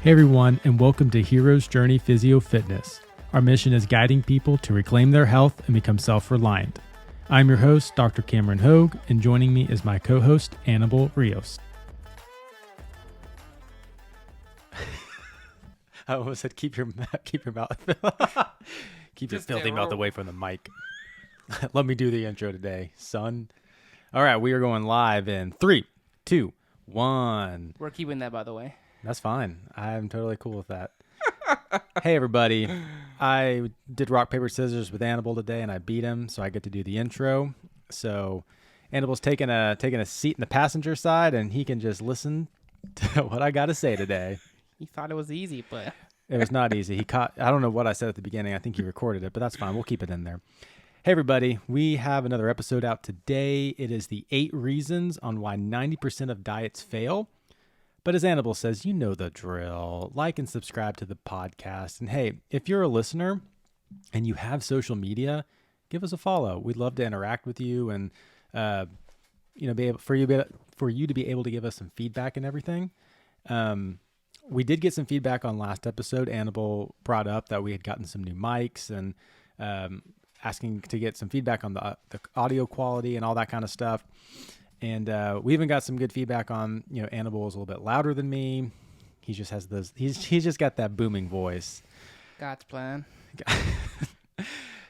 Hey everyone, and welcome to Hero's Journey Physio Fitness. Our mission is guiding people to reclaim their health and become self-reliant. I'm your host, Dr. Cameron Hogue, and joining me is my co-host, Annabelle Rios. I almost said keep your mouth keep your filthy mouth away from the mic. Let me do the intro today, son. All right, we are going live in 3, 2, 1. We're keeping that, by the way. That's fine. I'm totally cool with that. Hey, everybody. I did rock, paper, scissors with Annabelle today, and I beat him, so I get to do the intro. So Annabelle's taking a seat in the passenger side, and he can just listen to what I got to say today. He thought it was easy, but... It was not easy. I don't know what I said at the beginning. I think he recorded it, but that's fine. We'll keep it in there. Hey, everybody. We have another episode out today. It is the 8 reasons on why 90% of diets fail. But as Annabelle says, you know the drill. Like and subscribe to the podcast. And hey, if you're a listener and you have social media, give us a follow. We'd love to interact with you and for you to be able to give us some feedback and everything. We did get some feedback on last episode. Annabelle brought up that we had gotten some new mics and asking to get some feedback on the audio quality and all that kind of stuff. And we even got some good feedback on, Annabelle is a little bit louder than me. He just has he's just got that booming voice. God's plan.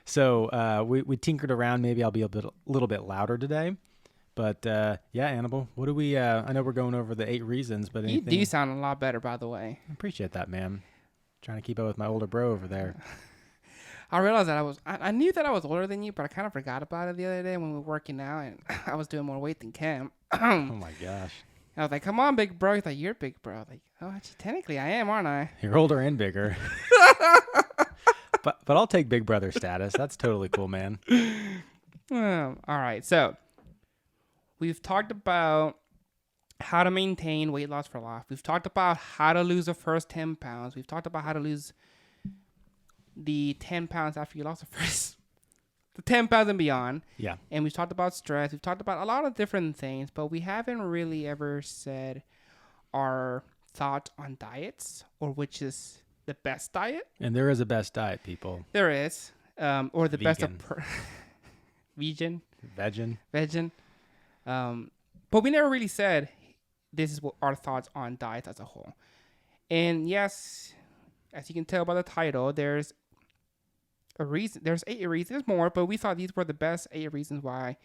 So we tinkered around. Maybe I'll be a little bit louder today. But yeah, Annabelle, what do we, I know we're going over the 8 reasons, but anything? You do sound a lot better, by the way. I appreciate that, man. Trying to keep up with my older bro over there. I realized that I knew that I was older than you, but I kind of forgot about it the other day when we were working out, and I was doing more weight than Cam. Oh my gosh. I was like, come on, big bro. He's like, you're big bro. I was like, oh, actually, technically I am, aren't I? You're older and bigger. But I'll take big brother status. That's totally cool, man. All right. So we've talked about how to maintain weight loss for life. We've talked about how to lose the first 10 pounds. We've talked about how to lose the 10 pounds after you lost the 10 pounds and beyond. Yeah. And we've talked about stress. We've talked about a lot of different things, but we haven't really ever said our thoughts on diets or which is the best diet. And there is a best diet, people. There is. Or the best of... Vegan. But we never really said this is what our thoughts on diets as a whole. And yes, as you can tell by the title, there's a reason. There's 8 reasons. There's more, but we thought these were the best 8 reasons why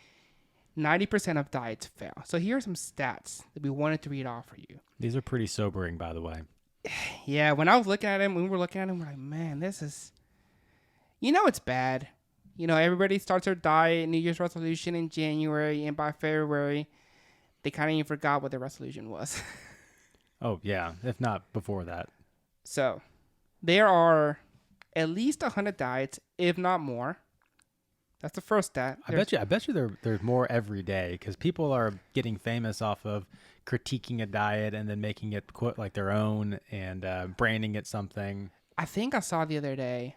90% of diets fail. So here are some stats that we wanted to read off for you. These are pretty sobering, by the way. Yeah, when I was looking at them, when we were looking at them, we're like, man, this is... it's bad. Everybody starts their diet, New Year's resolution in January, and by February, they kind of even forgot what their resolution was. Oh, yeah, if not before that. So, there are at least 100 diets, if not more. That's the first stat. I bet you there's more every day because people are getting famous off of critiquing a diet and then making it quote like their own and branding it something. I think I saw the other day.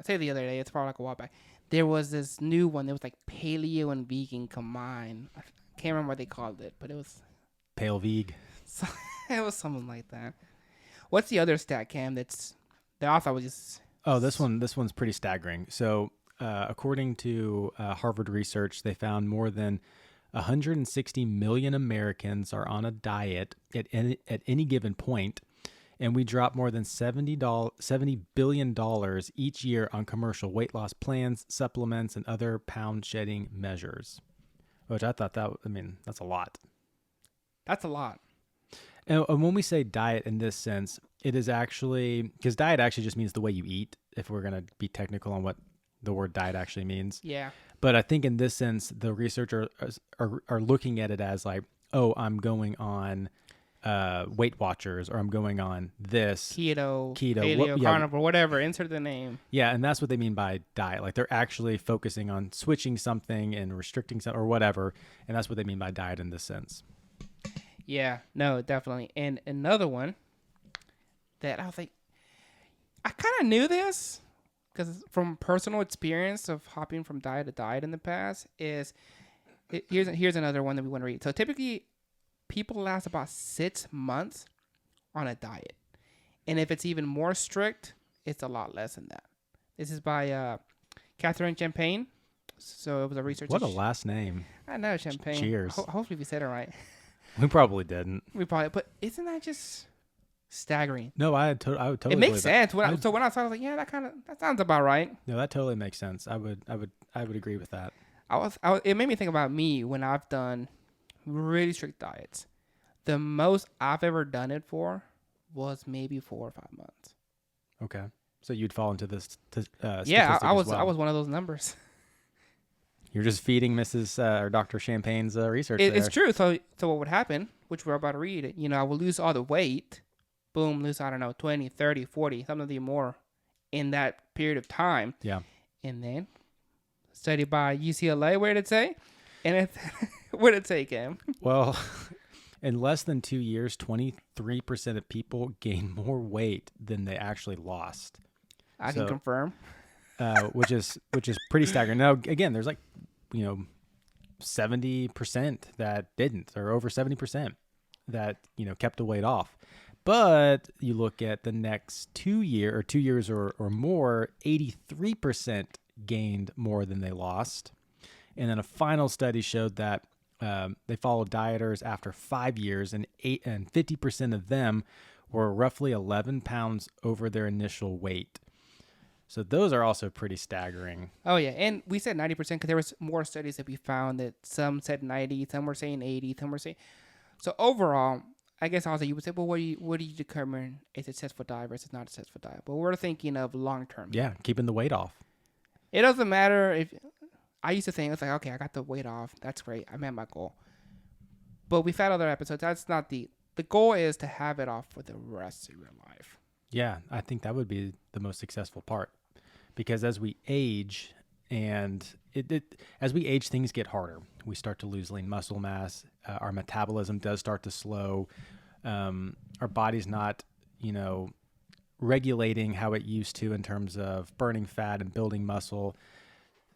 I say the other day, it's probably like a while back. There was this new one. It was like paleo and vegan combined. I can't remember what they called it, but it was... Pale Veg. It was something like that. What's the other stat, Cam, that's... The author was just... Oh, this one's pretty staggering. So, according to Harvard research, they found more than 160 million Americans are on a diet at any given point, and we drop more than $70 billion each year on commercial weight loss plans, supplements, and other pound-shedding measures, which I thought that's a lot. That's a lot. And when we say diet in this sense, it is actually, because diet actually just means the way you eat, if we're going to be technical on what the word diet actually means. Yeah. But I think in this sense, the researchers are looking at it as like, oh, I'm going on Weight Watchers, or I'm going on this. Keto, paleo, carnivore, whatever, insert the name. Yeah, and that's what they mean by diet. Like they're actually focusing on switching something and restricting something or whatever, and that's what they mean by diet in this sense. Yeah, no, definitely. And another one that I was like, I kind of knew this because from personal experience of hopping from diet to diet in the past is, here's another one that we want to read. So typically people last about 6 months on a diet. And if it's even more strict, it's a lot less than that. This is by Catherine Champagne. So it was a research. What a last name. I know, Champagne. Cheers. Hopefully we said it right. We probably didn't. But isn't that just staggering? No, I would totally. It makes believe sense. When I saw it, I was like, yeah, that sounds about right. No, that totally makes sense. I would agree with that. It made me think about me when I've done really strict diets. The most I've ever done it for was maybe 4 or 5 months. Okay, so you'd fall into this. Yeah, I was. As well. I was one of those numbers. You're just feeding Mrs. Or Dr. Champagne's research. It's true. So what would happen, which we're about to read, I would lose all the weight. Boom, lose, I don't know, 20, 30, 40, something more in that period of time. Yeah. And then, study by UCLA, where did it say? And where did it say, Cam? Well, in less than 2 years, 23% of people gain more weight than they actually lost. I can confirm. Which is pretty staggering. Now, again, there's 70% that didn't, or over 70% that kept the weight off. But you look at the next 2 years or more, 83% gained more than they lost. And then a final study showed that they followed dieters after 5 years, and 50% of them were roughly 11 pounds over their initial weight. So those are also pretty staggering. Oh, yeah. And we said 90% because there was more studies that we found that some said 90, some were saying 80, some were saying... So overall, I guess also you would say, well, what do you determine a successful diet versus not a successful diet? But we're thinking of long-term. Yeah, keeping the weight off. It doesn't matter if... I used to think, it's like, okay, I got the weight off. That's great. I met my goal. But we've had other episodes. That's not the goal is to have it off for the rest of your life. Yeah, I think that would be the most successful part. Because as we age, and as we age, things get harder. We start to lose lean muscle mass. Our metabolism does start to slow. Our body's not, regulating how it used to in terms of burning fat and building muscle.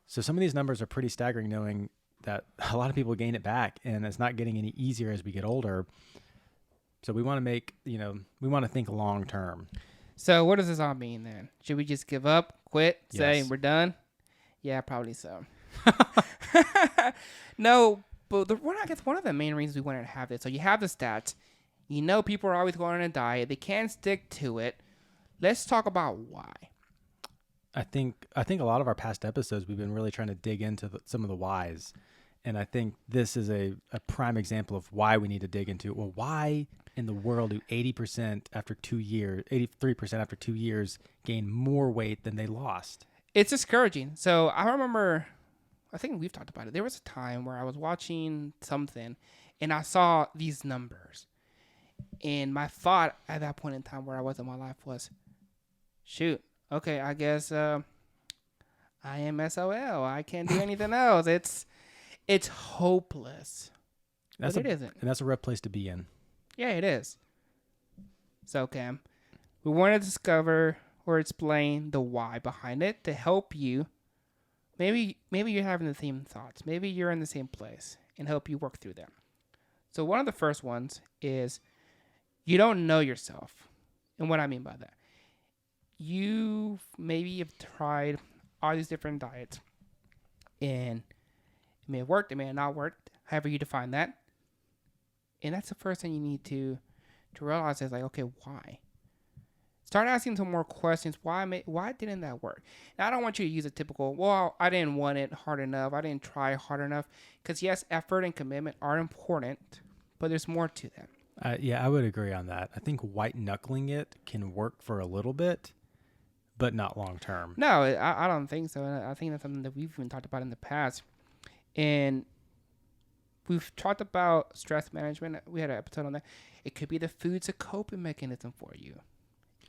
So some of these numbers are pretty staggering, knowing that a lot of people gain it back, and it's not getting any easier as we get older. So we want to we want to think long term. So what does this all mean then? Should we just give up, quit, say Yes. we're done? Yeah, probably so. No, but I guess one of the main reasons we wanted to have this. So you have the stats. People are always going on a diet. They can't stick to it. Let's talk about why. I think a lot of our past episodes, we've been really trying to dig into some of the whys. And I think this is a prime example of why we need to dig into it. Well, why in the world do 83% after 2 years gain more weight than they lost? It's discouraging. So I remember, I think we've talked about it. There was a time where I was watching something and I saw these numbers. And my thought at that point in time where I was in my life was, shoot, okay, I guess I am SOL. I can't do anything else. It's hopeless. But it isn't. And that's a rough place to be in. Yeah, it is. So, Cam, we want to discover or explain the why behind it to help you. Maybe you're having the same thoughts. Maybe you're in the same place and help you work through them. So one of the first ones is you don't know yourself. And what I mean by that, you maybe have tried all these different diets and it may have worked, it may have not worked, however you define that. And that's the first thing you need to realize is okay, why? Start asking some more questions. Why didn't that work? Now, I don't want you to use a typical, well, I didn't want it hard enough. I didn't try hard enough. Because, yes, effort and commitment are important, but there's more to them. Yeah, I would agree on that. I think white knuckling it can work for a little bit, but not long term. No, I don't think so. I think that's something that we've even talked about in the past. And we've talked about stress management. We had an episode on that. It could be the food's a coping mechanism for you.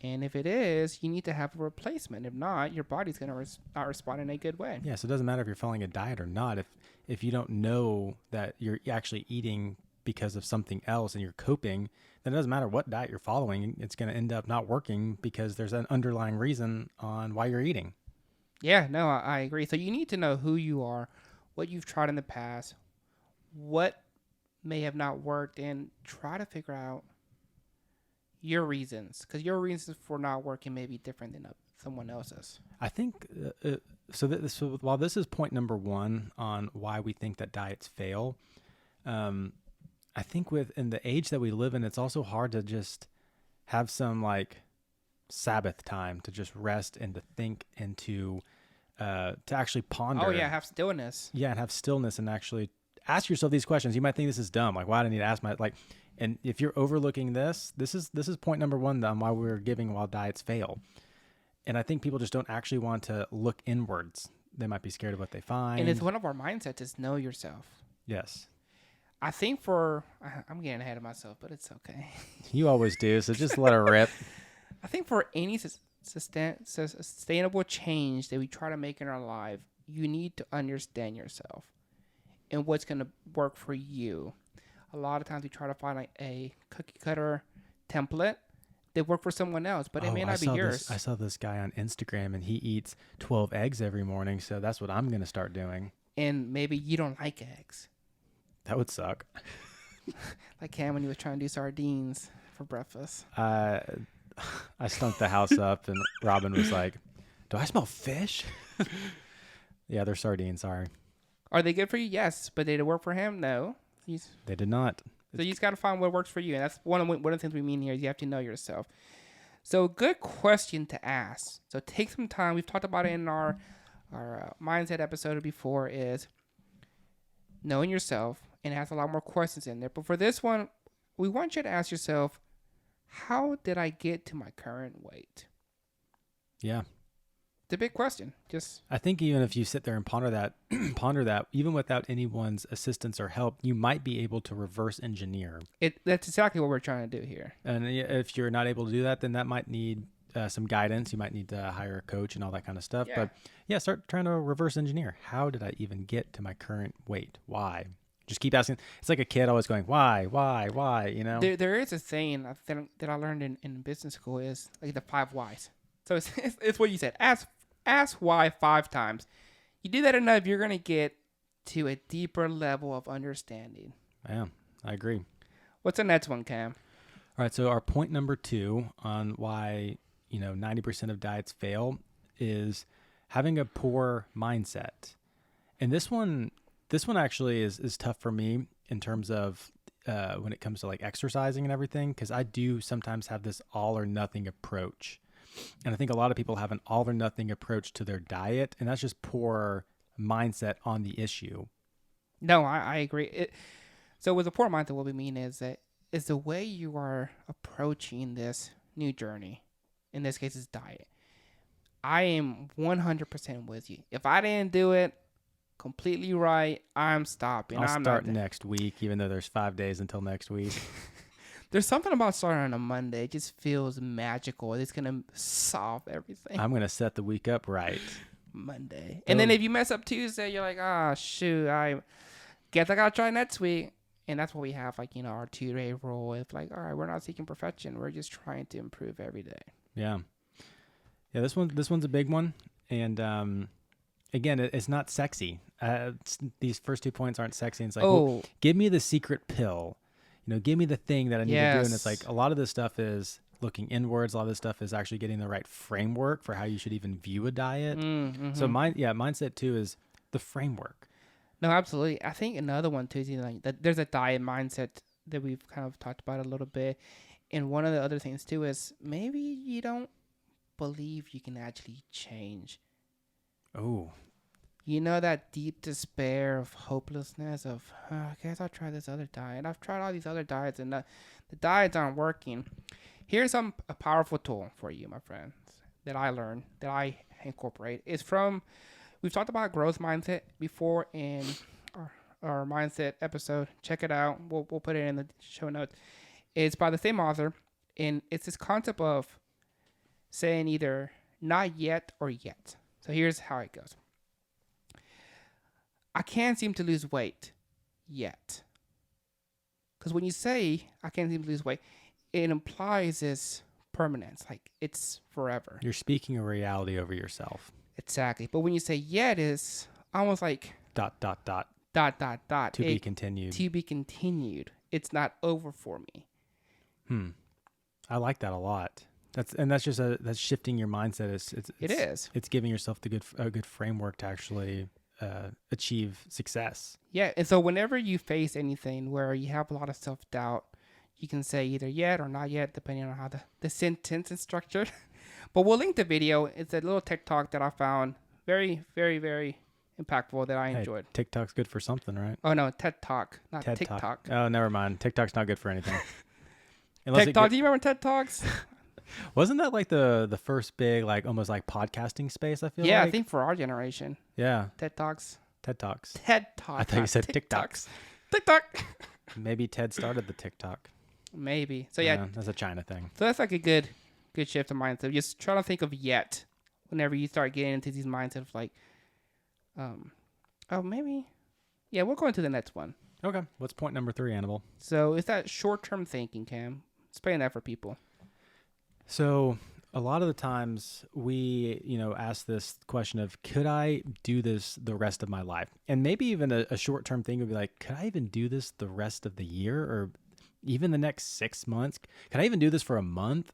And if it is, you need to have a replacement. If not, your body's going to not respond in a good way. Yeah, so it doesn't matter if you're following a diet or not. If you don't know that you're actually eating because of something else and you're coping, then it doesn't matter what diet you're following. It's going to end up not working because there's an underlying reason on why you're eating. Yeah, no, I agree. So you need to know who you are, what you've tried in the past, what may have not worked, and try to figure out, your reasons, because your reasons for not working may be different than someone else's. I think so while this is point number one on why we think that diets fail, I think in the age that we live in, it's also hard to just have some like Sabbath time to just rest and to think and to actually ponder. Oh yeah, have stillness. Yeah, and have stillness and actually ask yourself these questions. You might think this is dumb. Like, why do I need to ask and if you're overlooking this is point number one on why we're giving while diets fail. And I think people just don't actually want to look inwards. They might be scared of what they find. And it's one of our mindsets is know yourself. Yes. I think I'm getting ahead of myself, but it's okay. You always do, so just let her rip. I think for any sustainable change that we try to make in our life, you need to understand yourself and what's going to work for you. A lot of times we try to find like a cookie cutter template that work for someone else, but it may not be yours. I saw this guy on Instagram, and he eats 12 eggs every morning, so that's what I'm going to start doing. And maybe you don't like eggs. That would suck. Like Cam when he was trying to do sardines for breakfast. I stunk the house up, and Robin was like, "Do I smell fish?" Yeah, they're sardines. Sorry. Are they good for you? Yes, but did it work for him? No. They did not. So you just got to find what works for you, and that's one of the things we mean here is you have to know yourself. So good question to ask. So take some time. We've talked about it in our mindset episode before is knowing yourself, and it has a lot more questions in there. But for this one, we want you to ask yourself, how did I get to my current weight? Yeah. It's a big question. I think even if you sit there and ponder that, even without anyone's assistance or help, you might be able to reverse engineer. That's exactly what we're trying to do here. And if you're not able to do that, then that might need some guidance. You might need to hire a coach and all that kind of stuff. Yeah. But yeah, start trying to reverse engineer. How did I even get to my current weight? Why? Just keep asking. It's like a kid always going, why, you know? There is a saying that I learned in business school is like the 5 whys. So it's what you said. Ask why 5 times. You do that enough, you're going to get to a deeper level of understanding. Yeah, I agree. What's the next one, Cam? All right, so our point number 2 on why 90% of diets fail is having a poor mindset. And this one actually is tough for me in terms of when it comes to like exercising and everything, because I do sometimes have this all or nothing approach. And I think a lot of people have an all or nothing approach to their diet, and that's just poor mindset on the issue. No, I agree. So with a poor mindset, what we mean is the way you are approaching this new journey. In this case, it's diet. I am 100% with you. If I didn't do it completely right, I'm stopping. I'll start next week, even though there's 5 days until next week. There's something about starting on a Monday. It just feels magical. It's going to solve everything. I'm going to set the week up right. Monday. And then if you mess up Tuesday, you're like, shoot, I guess I got to try next week. And that's what we have, like, our 2-day rule. It's like, all right, we're not seeking perfection. We're just trying to improve every day. Yeah. Yeah, this one's a big one. And again, it's not sexy. These first 2 points aren't sexy. It's like, well, give me the secret pill. Give me the thing that I need to do. And it's like a lot of this stuff is looking inwards. A lot of this stuff is actually getting the right framework for how you should even view a diet. Mm-hmm. So mindset 2 is the framework. No, absolutely. I think another one too is that there's a diet mindset that we've kind of talked about a little bit. And one of the other things too is maybe you don't believe you can actually change. Oh. That deep despair of hopelessness of, I guess I'll try this other diet. I've tried all these other diets and the diets aren't working. Here's a powerful tool for you, my friends, that I learned, that I incorporate. It's we've talked about growth mindset before in our mindset episode. Check it out. We'll put it in the show notes. It's by the same author, and it's this concept of saying either not yet or yet. So here's how it goes. I can't seem to lose weight yet. Because when you say I can't seem to lose weight, it implies this permanence, like it's forever. You're speaking a reality over yourself. Exactly. But when you say yet, it's almost like ... To be continued. To be continued. It's not over for me. I like that a lot. That's just that's shifting your mindset. It is. It's giving yourself a good framework to actually achieve success. Yeah, and so whenever you face anything where you have a lot of self-doubt, you can say either yet or not yet, depending on how the sentence is structured. But we'll link the video. It's a little TikTok that I found very, very, very impactful that I Hey, enjoyed. TikTok's good for something, right? Oh, no, TED Talk, not TED TikTok. Talk. Oh, never mind. TikTok's not good for anything. TikTok, do you remember TED Talks? Wasn't that like the first big, like almost like podcasting space, I feel Yeah, like? I think for our generation. Yeah. TED Talks. TED Talks. TED Talk. I thought you said TikToks. TikTok. Maybe Ted started the TikTok. Maybe. So yeah, that's a China thing. so that's like a good shift of mindset. Just try to think of yet whenever you start getting into these mindset of like, oh maybe, yeah. We'll go into the next one. Okay. What's point number 3, Annabelle? So it's that short-term thinking, Cam. Explain that for people. So a lot of the times we, ask this question of, could I do this the rest of my life? And maybe even a short-term thing would be like, could I even do this the rest of the year or even the next 6 months? Could I even do this for a month?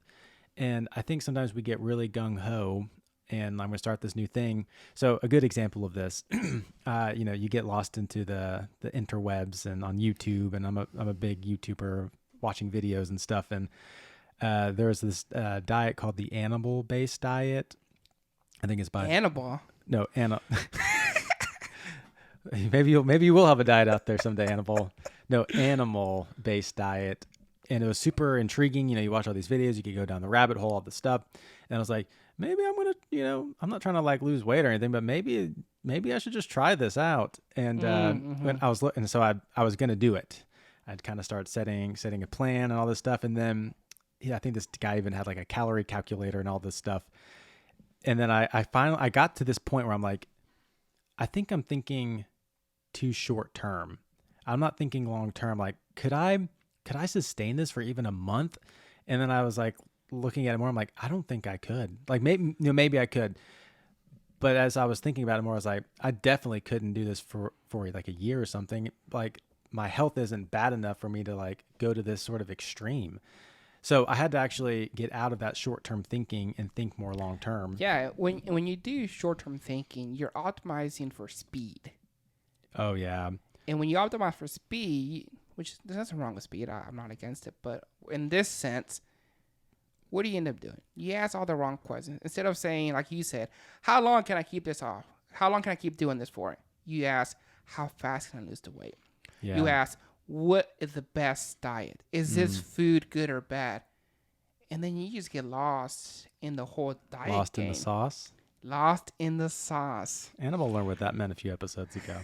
And I think sometimes we get really gung-ho and I'm going to start this new thing. So a good example of this, you get lost into the interwebs and on YouTube, and I'm a big YouTuber watching videos and stuff. And there's this diet called the animal-based diet. I think it's by Animal. No, maybe you will have a diet out there someday, Annabelle. No, animal-based diet. And it was super intriguing. You watch all these videos, you could go down the rabbit hole, all this stuff. And I was like, maybe I'm going to, I'm not trying to like lose weight or anything, but maybe I should just try this out. And when I was looking, so I was going to do it. I'd kind of start setting a plan and all this stuff. And then, I think this guy even had like a calorie calculator and all this stuff. And then I finally got to this point where I'm like, I think I'm thinking too short term. I'm not thinking long term. Like, could I sustain this for even a month? And then I was like looking at it more. I'm like, I don't think I could. Like maybe I could. But as I was thinking about it more, I was like, I definitely couldn't do this for like a year or something. Like my health isn't bad enough for me to like go to this sort of extreme. So I had to actually get out of that short-term thinking and think more long-term. Yeah, when you do short-term thinking, you're optimizing for speed. Oh yeah. And when you optimize for speed, which there's nothing wrong with speed, I'm not against it, but in this sense, what do you end up doing? You ask all the wrong questions. Instead of saying, like you said, how long can I keep this off? How long can I keep doing this for? You ask, how fast can I lose the weight? Yeah. You ask, what is the best diet? Is this food good or bad? And then you just get lost in the whole diet Lost game. in the sauce? Lost in the sauce. Annabelle learned what that meant a few episodes ago.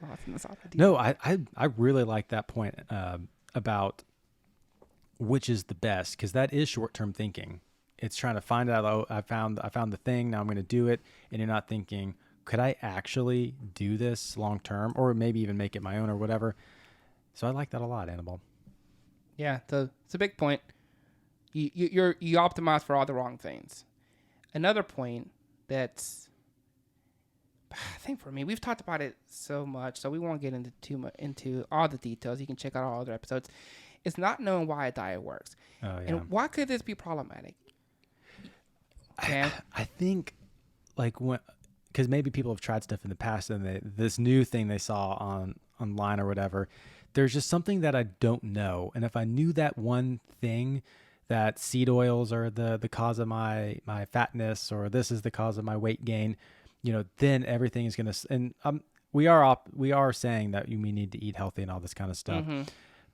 Lost in the sauce. No, I really like that point about which is the best, because that is short-term thinking. It's trying to find out, oh, I found the thing, now I'm going to do it. And you're not thinking, could I actually do this long-term, or maybe even make it my own or whatever? So I like that a lot, Annabelle. Yeah, it's a big point. You optimize for all the wrong things. Another point that's, I think for me, we've talked about it so much, so we won't get into too much into all the details. You can check out all other episodes. It's not knowing why a diet works. Oh yeah. And why could this be problematic? I think like because maybe people have tried stuff in the past and this new thing they saw online or whatever. There's just something that I don't know. And if I knew that one thing, that seed oils are the cause of my fatness, or this is the cause of my weight gain, then everything is going to, and we are saying that we need to eat healthy and all this kind of stuff. Mm-hmm.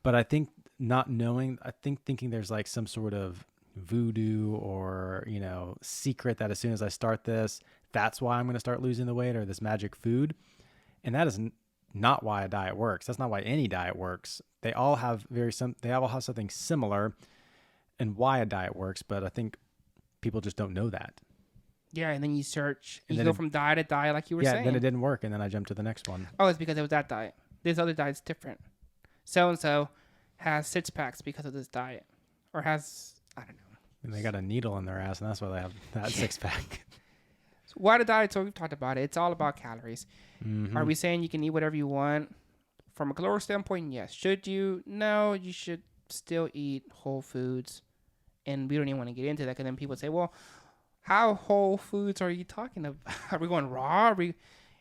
But I think not knowing, thinking there's like some sort of voodoo or, secret that as soon as I start this, that's why I'm going to start losing the weight, or this magic food. And that is not why a diet works. That's not why any diet works. They all have something similar and why a diet works, but I think people just don't know that. Yeah, and then you search, and you go from diet to diet, like you were saying. Yeah, then it didn't work, and then I jumped to the next one. Oh, it's because it was that diet. This other diet's different. So-and-so has 6 packs because of this diet, or has, I don't know. And they got a needle in their ass, and that's why they have that 6-pack. So why the diet? So we've talked about it. It's all about calories. Mm-hmm. Are we saying you can eat whatever you want? From a caloric standpoint, yes. Should you? No, you should still eat whole foods And we don't even want to get into that because then people say, well, how whole foods are you talking about? Are we going raw? And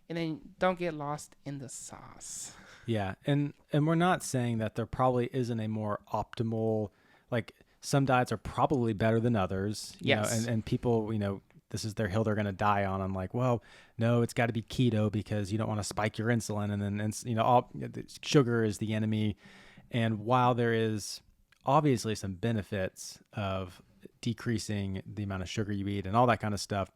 then don't get lost in the sauce. Yeah, and we're not saying that there probably isn't a more optimal, like some diets are probably better than others. You Yes. know, and people, this is their hill they're going to die on. I'm like, well, no, it's got to be keto because you don't want to spike your insulin, and then all sugar is the enemy. And while there is obviously some benefits of decreasing the amount of sugar you eat and all that kind of stuff,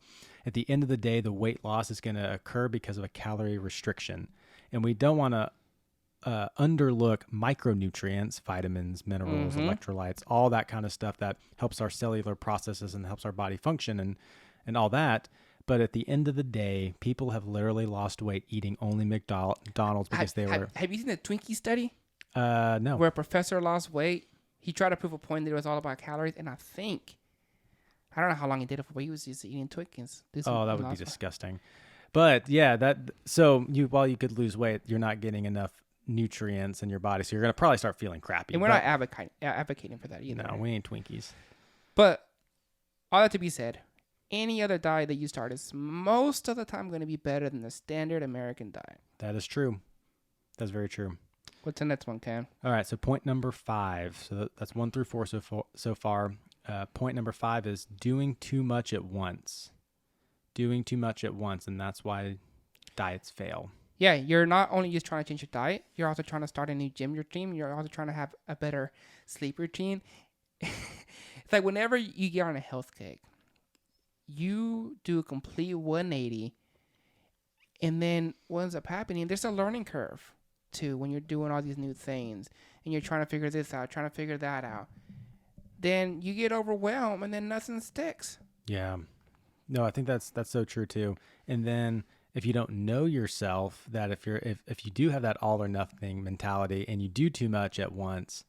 at the end of the day, the weight loss is going to occur because of a calorie restriction, and we don't want to underlook micronutrients, vitamins, minerals, electrolytes, all that kind of stuff that helps our cellular processes and helps our body function and all that. But at the end of the day, people have literally lost weight eating only McDonald's because they were. Have you seen the Twinkie study? No. Where a professor lost weight. He tried to prove a point that it was all about calories, and I don't know how long he did it for, but he was just eating Twinkies. Oh, that would be disgusting. But yeah, while you could lose weight, you're not getting enough nutrients in your body, so you're going to probably start feeling crappy. And we're not advocating for that either. No, we ain't Twinkies. But all that to be said, any other diet that you start is most of the time going to be better than the standard American diet. That is true. That's very true. What's the next one, Cam? All right, so point number 5. So that's 1 through 4 so far. Point number 5 is doing too much at once. Doing too much at once, and that's why diets fail. Yeah, you're not only just trying to change your diet, you're also trying to start a new gym routine. You're also trying to have a better sleep routine. It's like whenever you get on a health kick, you do a complete 180, and then what ends up happening, there's a learning curve too when you're doing all these new things, and you're trying to figure this out, trying to figure that out. Then you get overwhelmed, and then nothing sticks. Yeah. No, I think that's so true too. And then if you don't know yourself, that if you do have that all or nothing mentality and you do too much at once,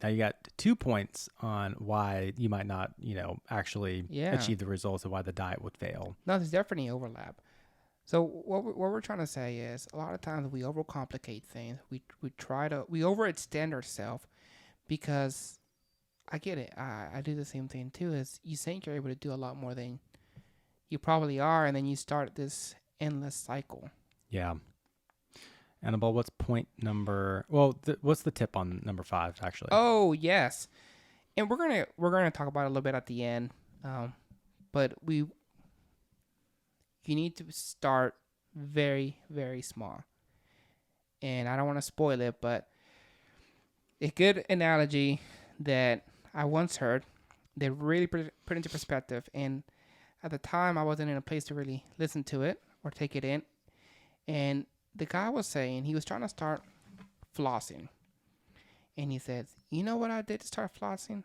now you got 2 points on why you might not, actually achieve the results of why the diet would fail. No, there's definitely overlap. So what we're trying to say is a lot of times we overcomplicate things. We overextend ourselves because I get it. I do the same thing too. Is you think you're able to do a lot more than you probably are, and then you start this endless cycle. Yeah. Annabelle, what's point number? Well, what's the tip on number 5 actually? Oh yes, and we're gonna talk about it a little bit at the end, but you need to start very, very small. And I don't want to spoil it, but a good analogy that I once heard that really put into perspective, and at the time I wasn't in a place to really listen to it or take it in, and the guy was saying he was trying to start flossing, and he said, you know what I did to start flossing?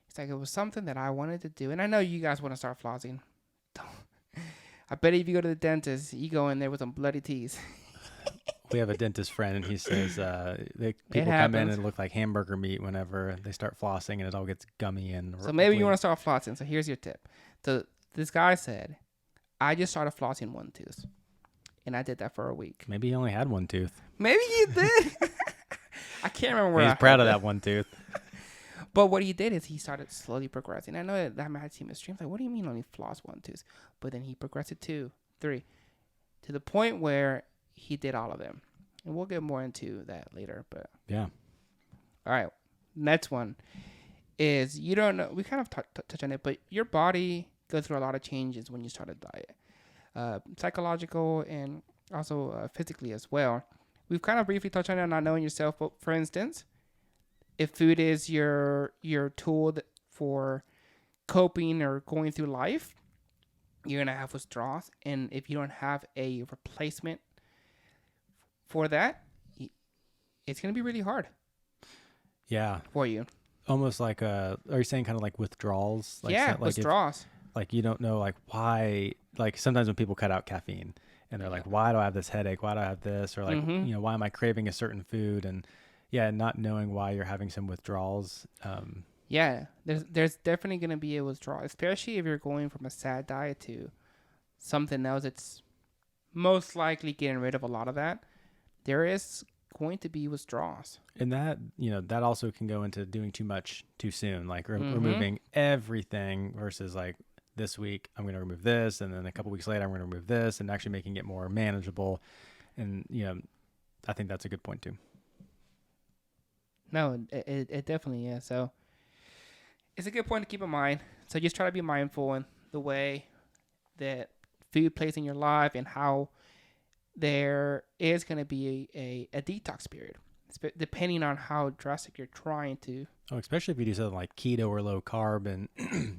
It's like it was something that I wanted to do, and I know you guys want to start flossing. I bet if you go to the dentist, you go in there with some bloody teeth. We have a dentist friend, and he says people come in and look like hamburger meat whenever they start flossing, and it all gets gummy and. So maybe you want to start flossing. So here's your tip. So this guy said, I just started flossing one tooth, and I did that for a week. Maybe he only had one tooth. Maybe he did. I can't remember where he's proud of that one tooth. But what he did is he started slowly progressing. I know that might seem extreme. Like, what do you mean only floss one tooth? But then he progressed to 2, 3, to the point where he did all of them. And we'll get more into that later. But yeah. All right. Next one is you don't know. We kind of touch on it, but your body goes through a lot of changes when you start a diet, psychological and also physically as well. We've kind of briefly touched on it, not knowing yourself. But for instance, if food is your tool for coping or going through life, you're going to have withdrawals. And if you don't have a replacement for that, it's going to be really hard. Yeah. For you. Almost like are you saying kind of like withdrawals? Like, yeah, withdrawals. Like you don't know like why, like sometimes when people cut out caffeine and they're like, why do I have this headache? Why do I have this? Or like, why am I craving a certain food? And yeah, not knowing why you're having some withdrawals. Yeah, there's definitely going to be a withdrawal, especially if you're going from a sad diet to something else. It's most likely getting rid of a lot of that. There is going to be withdrawals. And that, that also can go into doing too much too soon, like Mm-hmm. removing everything versus like this week, I'm going to remove this. And then a couple weeks later, I'm going to remove this and actually making it more manageable. And, I think that's a good point too. No, it definitely is. So it's a good point to keep in mind. So just try to be mindful in the way that food plays in your life and how there is going to be a detox period, depending on how drastic you're trying to. Oh, especially if you do something like keto or low carb and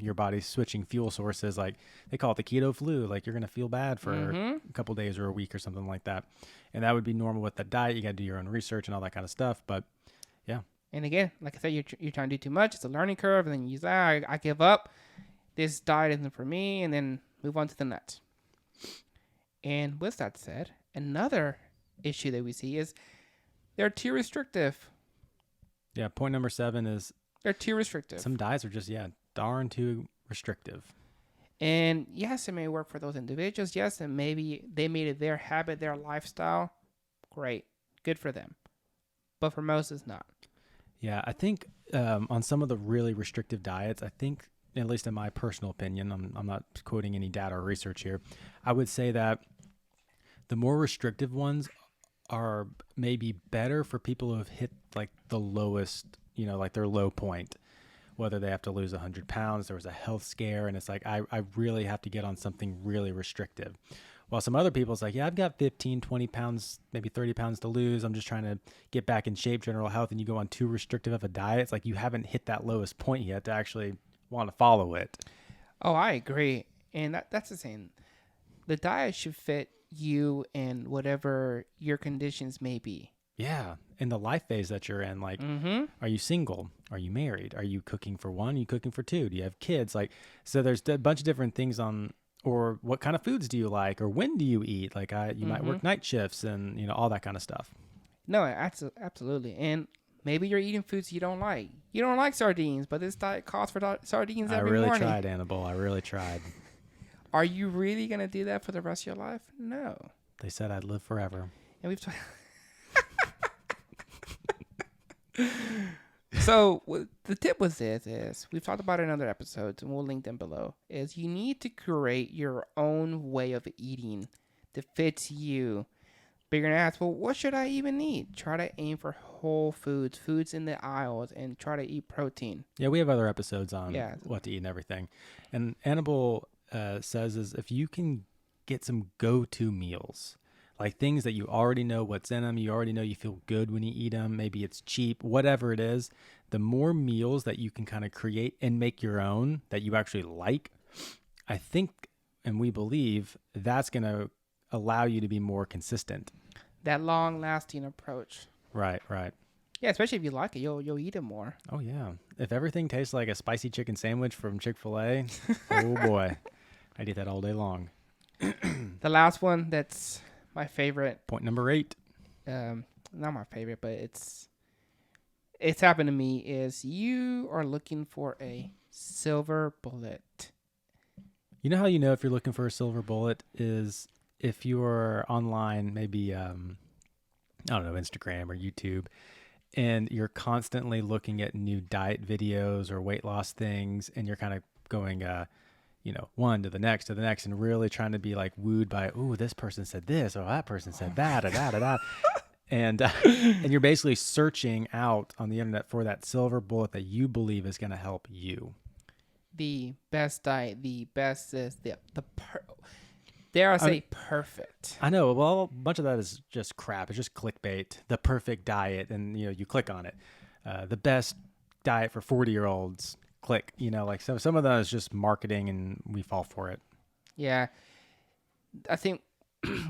your body's switching fuel sources, like they call it the keto flu. Like you're going to feel bad for a couple days or a week or something like that. And that would be normal with the diet. You got to do your own research and all that kind of stuff. But yeah. And again, like I said, you're trying to do too much. It's a learning curve. And then you say, I give up. This diet isn't for me. And then move on to the next. And with that said, another issue that we see is they're too restrictive. Yeah, point number 7 is they're too restrictive. Some diets are just, darn too restrictive. And yes, it may work for those individuals. Yes, and maybe they made it their habit, their lifestyle. Great. Good for them. But for most, it's not. Yeah, I think on some of the really restrictive diets, I think, at least in my personal opinion, I'm not quoting any data or research here, I would say that the more restrictive ones are maybe better for people who have hit like the lowest, like their low point, whether they have to lose 100 pounds, there was a health scare, and it's like, I really have to get on something really restrictive. While some other people, it's like, I've got 15, 20 pounds, maybe 30 pounds to lose. I'm just trying to get back in shape, general health, and you go on too restrictive of a diet. It's like you haven't hit that lowest point yet to actually want to follow it. Oh, I agree. And that's the same. The diet should fit you and whatever your conditions may be. Yeah. In the life phase that you're in, like, Are you single? Are you married? Are you cooking for one? Are you cooking for two? Do you have kids? Like, so there's a bunch of different things on, or what kind of foods do you like? Or when do you eat? Like you might work night shifts and, all that kind of stuff. No, absolutely. And maybe you're eating foods you don't like. You don't like sardines, but this diet calls for sardines every morning. I really tried, Annabelle. I really tried. Are you really going to do that for the rest of your life? No. They said I'd live forever. And we've So the tip with this is, we've talked about it in other episodes, and we'll link them below, is you need to create your own way of eating that fits you. But you're going to ask, well, what should I even eat? Try to aim for whole foods in the aisles, and try to eat protein. Yeah, we have other episodes on what to eat and everything. And Annabelle says is if you can get some go-to meals, like things that you already know what's in them, you already know you feel good when you eat them, maybe it's cheap, whatever it is, the more meals that you can kind of create and make your own that you actually like, I think, and we believe, that's going to allow you to be more consistent. That long-lasting approach. Right. Yeah, especially if you like it, you'll eat it more. Oh, yeah. If everything tastes like a spicy chicken sandwich from Chick-fil-A, oh, boy. I'd eat that all day long. The last one that's my favorite. Point number 8. Not my favorite, but it's happened to me, is you are looking for a silver bullet. You know how you know if you're looking for a silver bullet is if you're online, maybe, I don't know, Instagram or YouTube, and you're constantly looking at new diet videos or weight loss things, and you're kind of going, one to the next, and really trying to be like wooed by, ooh, this person said this, or that person said that. And you're basically searching out on the internet for that silver bullet that you believe is going to help you. The best diet, the best is dare I say perfect. I know. Well, a bunch of that is just crap. It's just clickbait. The perfect diet, and you click on it. The best diet for 40-year-olds. Click. So some of that is just marketing, and we fall for it. Yeah, I think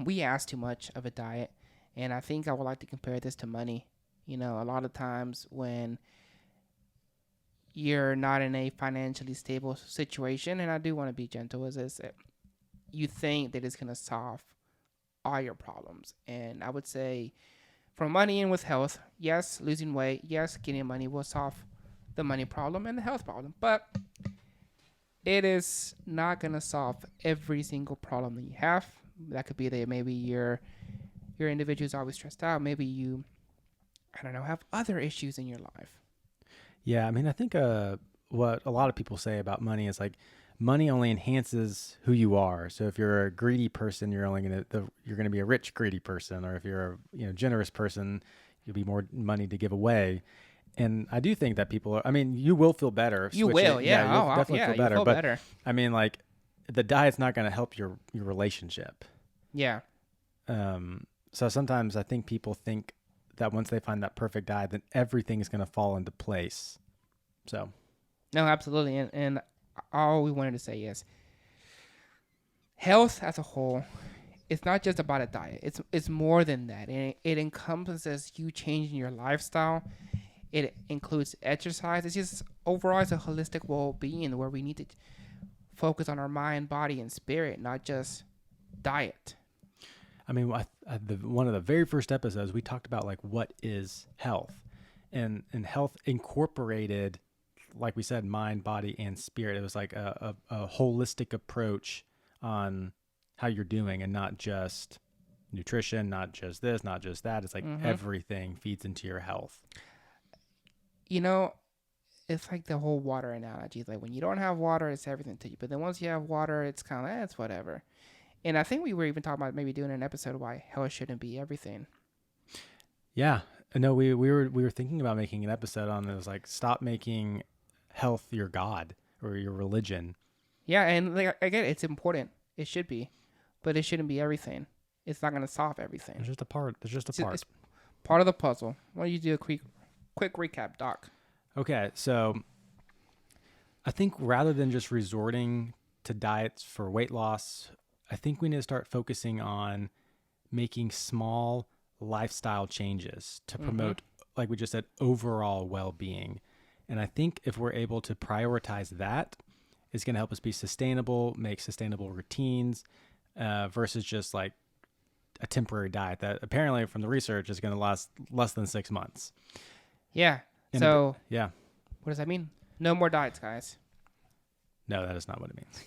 we ask too much of a diet, and I think I would like to compare this to money. A lot of times when you're not in a financially stable situation, and I do want to be gentle as this, you think that it's going to solve all your problems. And I would say for money and with health, yes, losing weight, yes, getting money will solve the money problem and the health problem. But it is not going to solve every single problem that you have. That could be that maybe your individual is always stressed out. Maybe you I don't know, have other issues in your life. Yeah, I mean, I think what a lot of people say about money is like money only enhances who you are. So if you're a greedy person, you're only you're gonna be a rich greedy person, or if you're a generous person, you'll be more money to give away. And I do think that people are. I mean, you will feel better. You will, Yeah, yeah. you'll Oh, definitely yeah, feel you better. feel But better. I mean, like the diet's not gonna help your relationship. Yeah. So sometimes I think people think that once they find that perfect diet, then everything is gonna fall into place. So. No, absolutely. And all we wanted to say is health as a whole, it's not just about a diet. It's more than that. And it encompasses you changing your lifestyle. It includes exercise. It's just overall it's a holistic well-being where we need to focus on our mind, body, and spirit, not just diet. I mean, one of the very first episodes we talked about like what is health, and health incorporated, like we said, mind, body, and spirit. It was like a holistic approach on how you're doing, and not just nutrition, not just this, not just that. It's like everything feeds into your health. You know, it's like the whole water analogy. Like when you don't have water, it's everything to you. But then once you have water, it's kind of, it's whatever. And I think we were even talking about maybe doing an episode why health shouldn't be everything. Yeah, no, we were thinking about making an episode on this. Like, stop making health your god or your religion. Yeah, and like I get it, it's important. It should be, but it shouldn't be everything. It's not gonna solve everything. There's just a part. It's part of the puzzle. Why don't you do a quick recap, Doc? Okay, so I think rather than just resorting to diets for weight loss, I think we need to start focusing on making small lifestyle changes to promote, like we just said, overall well-being. And I think if we're able to prioritize that, it's going to help us be sustainable, make sustainable routines, versus just like a temporary diet that apparently from the research is going to last less than 6 months. Yeah. And so yeah. What does that mean? No more diets, guys. No, that is not what it means.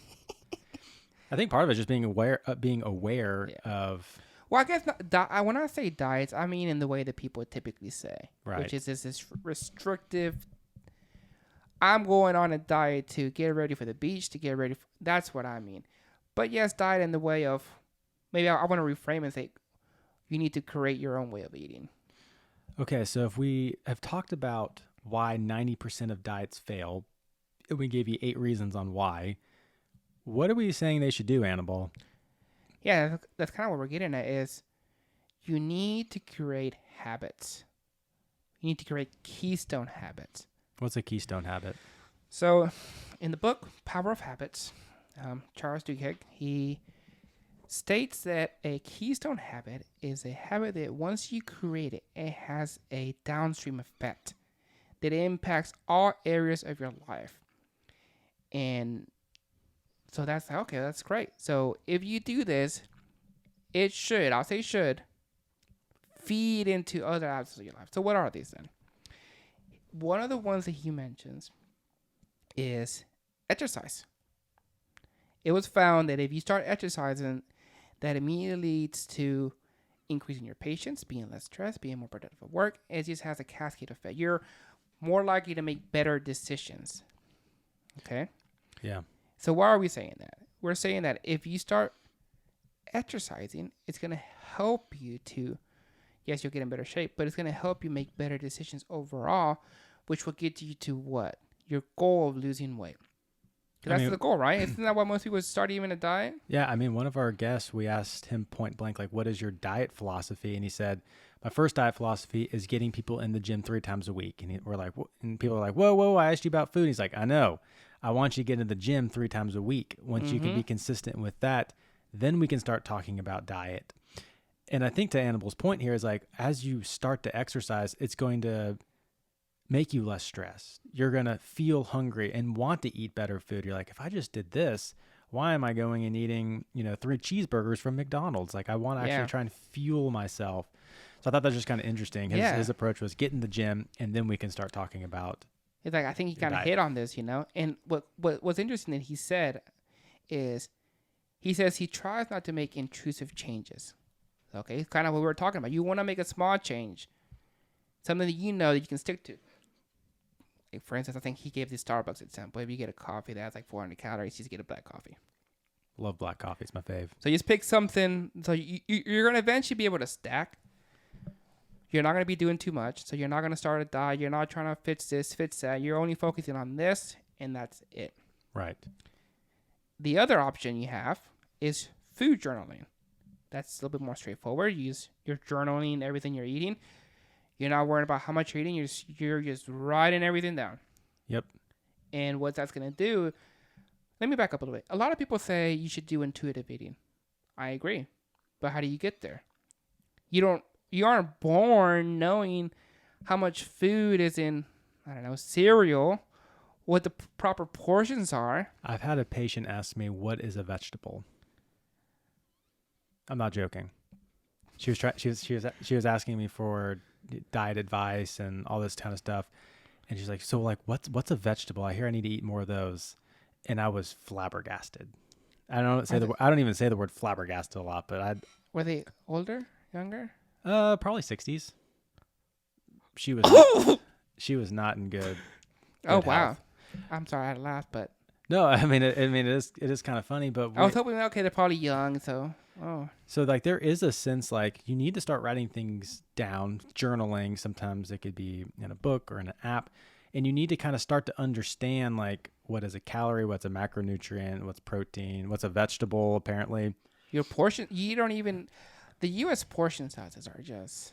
I think part of it is just being aware of. Well, I guess when I say diets, I mean in the way that people typically say, Right. which is this restrictive. I'm going on a diet to get ready for the beach, to get ready. That's what I mean. But yes, diet in the way of, maybe I want to reframe and say, you need to create your own way of eating. Okay, so if we have talked about why 90% of diets fail, and we gave you 8 reasons on why, what are we saying they should do, Annabelle? Yeah, that's kind of what we're getting at is you need to create habits. You need to create keystone habits. What's a keystone habit? So in the book, Power of Habits, Charles Duhigg, he states that a keystone habit is a habit that once you create it, it has a downstream effect that impacts all areas of your life. And so that's like, okay, that's great. So if you do this, it should, I'll say should, feed into other aspects of your life. So what are these then? One of the ones that he mentions is exercise. It was found that if you start exercising, that immediately leads to increasing your patience, being less stressed, being more productive at work. It just has a cascade effect. You're more likely to make better decisions. Okay? Yeah. So why are we saying that? We're saying that if you start exercising, it's going to help you to, yes, you'll get in better shape, but it's going to help you make better decisions overall, which will get you to what? Your goal of losing weight. That's the goal, right? Isn't that why most people start even a diet? Yeah, I mean, one of our guests, we asked him point blank, like, what is your diet philosophy? And he said, my first diet philosophy is getting people in the gym 3 times a week. And we're like, and people are like, whoa, I asked you about food. He's like, I know. I want you to get in the gym 3 times a week. Once you can be consistent with that, then we can start talking about diet. And I think to Annabelle's point here is like, as you start to exercise, it's going to make you less stressed. You're going to feel hungry and want to eat better food. You're like, if I just did this, why am I going and eating, 3 cheeseburgers from McDonald's? Like, I want to actually try and fuel myself. So I thought that was just kind of interesting. His approach was get in the gym, and then we can start talking about. It's like, I think he kind of hit on this, And what's interesting that he said is, he says he tries not to make intrusive changes. Okay, it's kind of what we were talking about. You want to make a small change. Something that you know that you can stick to. Like for instance, I think he gave the Starbucks example. If you get a coffee that has like 400 calories, you just get a black coffee. Love black coffee. It's my fave. So you just pick something. So you're going to eventually be able to stack. You're not going to be doing too much. So you're not going to start a diet. You're not trying to fix this, fix that. You're only focusing on this, and that's it. Right. The other option you have is food journaling. That's a little bit more straightforward. You're journaling everything you're eating. You're not worrying about how much you're eating. You're just writing everything down. Yep. And what that's going to do, let me back up a little bit. A lot of people say you should do intuitive eating. I agree. But how do you get there? You aren't born knowing how much food is in, I don't know, cereal, what the proper portions are. I've had a patient ask me, what is a vegetable? I'm not joking. She was asking me for diet advice and all this kind of stuff. And she's like, so like, what's a vegetable? I hear I need to eat more of those. And I was flabbergasted. I don't even say the word flabbergasted a lot, but Were they older, younger? Probably 60s. She was not in good Oh wow. health. I'm sorry I had to laugh, but No, I mean it is kind of funny, but I was hoping they're probably young, so So like there is a sense like you need to start writing things down, journaling. Sometimes it could be in a book or in an app, and you need to kind of start to understand like what is a calorie, what's a macronutrient, what's protein, what's a vegetable. Apparently, your portion, you don't even. The U.S. portion sizes are just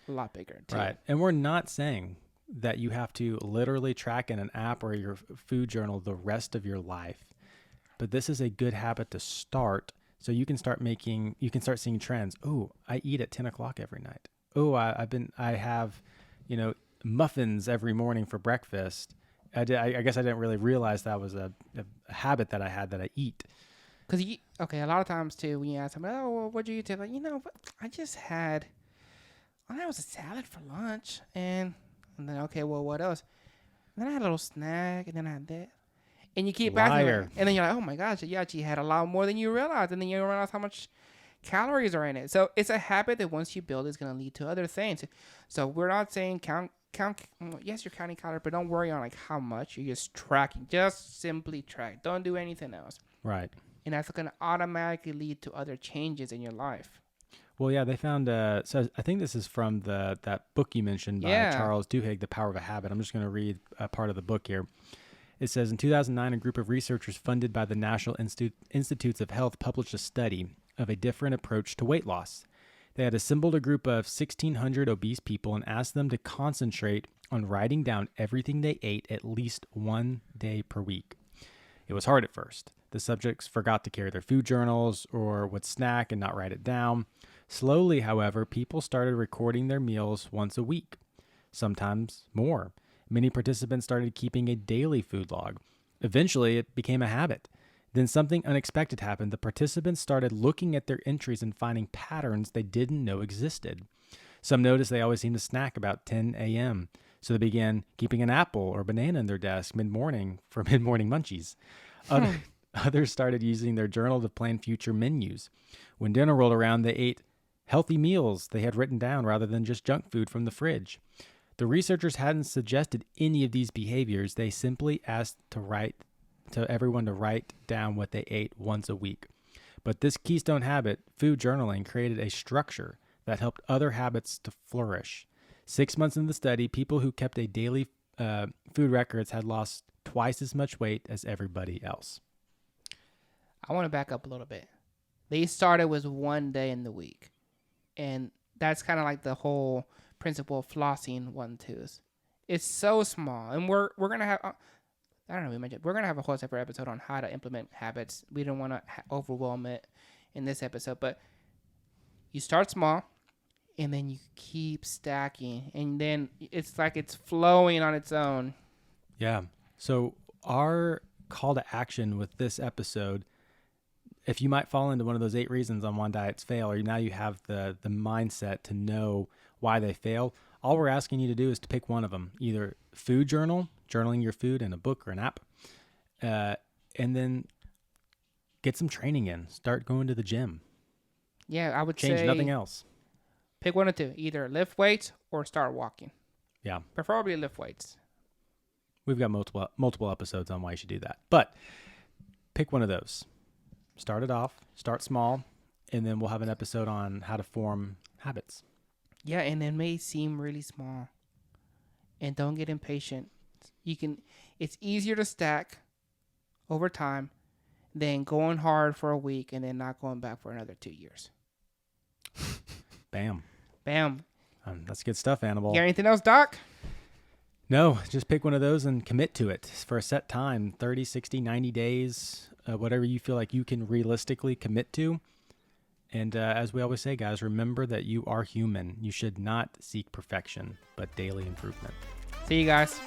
a lot bigger too. right? And we're not saying that you have to literally track in an app or your food journal the rest of your life, but this is a good habit to start. So you can start seeing trends. Oh, I eat at 10 o'clock every night. Oh, I have, muffins every morning for breakfast. I guess I didn't really realize that was a habit that I had that I eat. Because a lot of times too, when you ask somebody, oh, well, what'd you eat today? Like, I just had, that was a salad for lunch. And then, okay, well, what else? And then I had a little snack, and then I had that. And you keep asking, and then you're like, oh my gosh, you actually had a lot more than you realized. And then you realize how much calories are in it. So it's a habit that once you build, is going to lead to other things. So we're not saying count. Yes, you're counting calories, but don't worry on like how much. You're just tracking. Just simply track. Don't do anything else. Right. And that's going to automatically lead to other changes in your life. Well, yeah, they found. So I think this is from that book you mentioned by Charles Duhigg, The Power of a Habit. I'm just going to read a part of the book here. It says, in 2009, a group of researchers funded by the National Institutes of Health published a study of a different approach to weight loss. They had assembled a group of 1,600 obese people and asked them to concentrate on writing down everything they ate at least one day per week. It was hard at first. The subjects forgot to carry their food journals or would snack and not write it down. Slowly, however, people started recording their meals once a week, sometimes more. Many participants started keeping a daily food log. Eventually, it became a habit. Then something unexpected happened. The participants started looking at their entries and finding patterns they didn't know existed. Some noticed they always seemed to snack about 10 a.m., so they began keeping an apple or banana in their desk mid-morning for mid-morning munchies. Others started using their journal to plan future menus. When dinner rolled around, they ate healthy meals they had written down rather than just junk food from the fridge. The researchers hadn't suggested any of these behaviors. They simply asked everyone to write down what they ate once a week. But this keystone habit, food journaling, created a structure that helped other habits to flourish. 6 months into the study, people who kept a daily food records had lost twice as much weight as everybody else. I want to back up a little bit. They started with one day in the week. And that's kind of like the whole principle of flossing 1-2s. It's so small. And we're going to have, I don't know, we're going to have a whole separate episode on how to implement habits. We don't want to overwhelm it in this episode. But you start small, and then you keep stacking. And then it's like it's flowing on its own. Yeah. So our call to action with this episode, if you might fall into one of those 8 reasons on why diets fail, or now you have the mindset to know why they fail, all we're asking you to do is to pick one of them, either food journal, journaling your food in a book or an app, and then get some training in. Start going to the gym. Yeah, I would change say nothing else. Pick one or two, either lift weights or start walking. Yeah. Preferably lift weights. We've got multiple episodes on why you should do that. But pick one of those. Start it off. Start small. And then we'll have an episode on how to form habits. Yeah, and it may seem really small. And don't get impatient. It's easier to stack over time than going hard for a week and then not going back for another 2 years. Bam. Bam. That's good stuff, Annabelle. You got anything else, Doc? No, just pick one of those and commit to it for a set time, 30, 60, 90 days, whatever you feel like you can realistically commit to. And as we always say, guys, remember that you are human. You should not seek perfection, but daily improvement. See you guys.